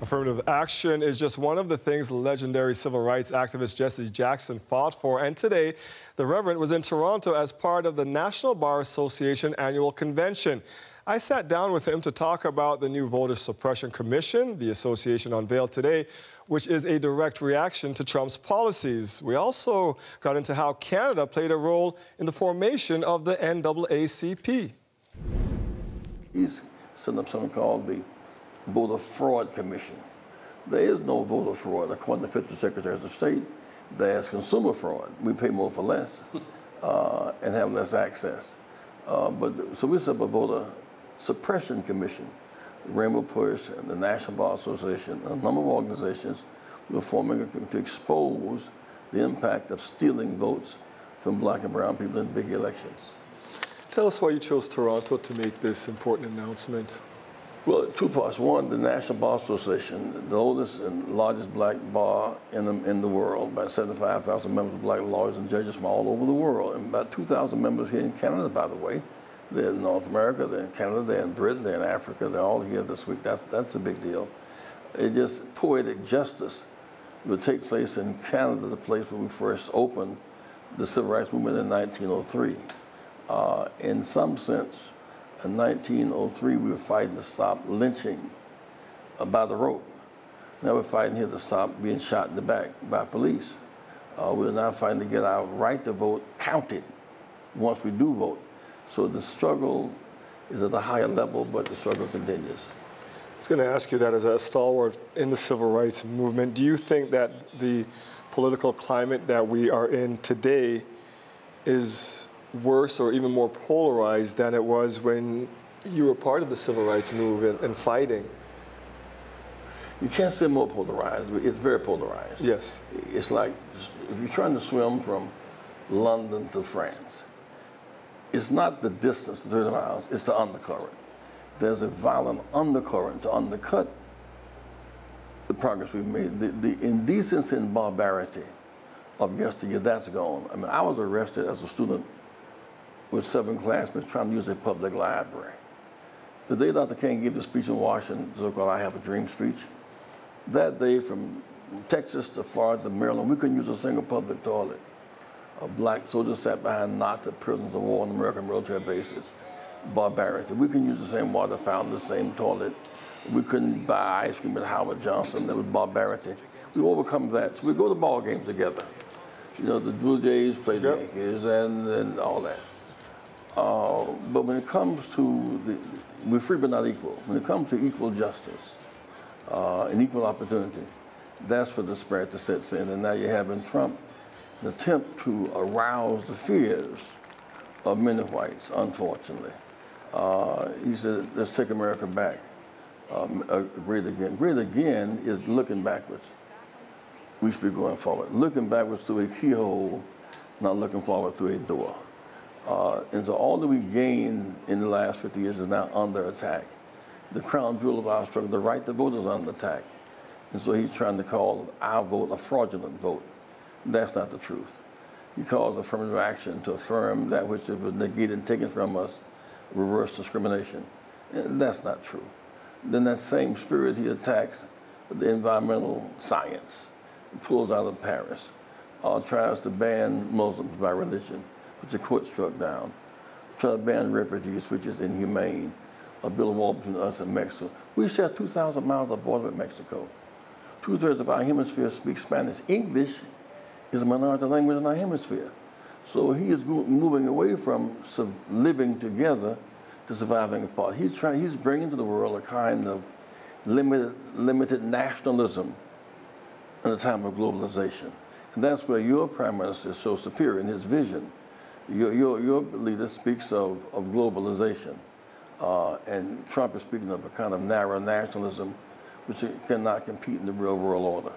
Affirmative action is just one of the things legendary civil rights activist Jesse Jackson fought for. And today, the Reverend was in Toronto as part of the National Bar Association annual convention. I sat down with him to talk about the new Voter Suppression Commission the association unveiled today, which is a direct reaction to Trump's policies. We also got into how Canada played a role in the formation of the NAACP. He's setting up something called the Voter Fraud Commission. There is no voter fraud. According to 50 secretaries of state, there's consumer fraud. We pay more for less and have less access. So we set up a Voter Suppression Commission. Rainbow Push and the National Bar Association, a number of organizations were forming to expose the impact of stealing votes from black and brown people in big elections. Tell us why you chose Toronto to make this important announcement. Well, two parts. One, the National Bar Association, the oldest and largest black bar in the world, about 75,000 members of black lawyers and judges from all over the world, and about 2,000 members here in Canada, by the way. They're in North America, they're in Canada, they're in Britain, they're in Africa, they're all here this week. That's a big deal. It just, poetic justice would take place in Canada, the place where we first opened the civil rights movement in 1903. In some sense, in 1903, we were fighting to stop lynching by the rope. Now we're fighting here to stop being shot in the back by police. We're now fighting to get our right to vote counted once we do vote. So the struggle is at a higher level, but the struggle continues. I was going to ask you that as a stalwart in the civil rights movement, do you think that the political climate that we are in today is worse or even more polarized than it was when you were part of the civil rights movement and fighting? You can't say more polarized, but it's very polarized. Yes. It's like if you're trying to swim from London to France, it's not the distance, 30 miles, it's the undercurrent. There's a violent undercurrent to undercut the progress we've made. The indecency and barbarity of yesteryear, that's gone. I mean, I was arrested as a student with 7 classmates trying to use a public library. The day Dr. King gave the speech in Washington, so-called I Have a Dream speech, that day from Texas to Florida to Maryland, we couldn't use a single public toilet. Black soldiers sat behind Nazi prisoners of war on American military bases. Barbarity. We couldn't use the same water fountain, the same toilet. We couldn't buy ice cream at Howard Johnson. That was barbarity. We overcome that. So we go to ball games together. You know, the Blue Jays play the Yankees and all that. But when it comes to we're free but not equal. When it comes to equal justice and equal opportunity, that's where the disparity sets in. And now you have in Trump an attempt to arouse the fears of many whites, unfortunately. He said, let's take America back. Great again. Great again is looking backwards. We should be going forward. Looking backwards through a keyhole, not looking forward through a door. And so all that we gained in the last 50 years is now under attack. The crown jewel of our struggle, the right to vote, is under attack. And so he's trying to call our vote a fraudulent vote. That's not the truth. He calls affirmative action to affirm that which was negated and taken from us, reverse discrimination. And that's not true. Then that same spirit, he attacks the environmental science, pulls out of Paris, tries to ban Muslims by religion, which the court struck down, try to ban refugees, which is inhumane, build a wall between us and Mexico. We share 2,000 miles of border with Mexico. 2/3 of our hemisphere speak Spanish. English is a minority language in our hemisphere. So he is moving away from living together to surviving apart. He's bringing to the world a kind of limited nationalism in a time of globalization. And that's where your prime minister is so superior in his vision. Your leader speaks of globalization. And Trump is speaking of a kind of narrow nationalism which cannot compete in the real world order.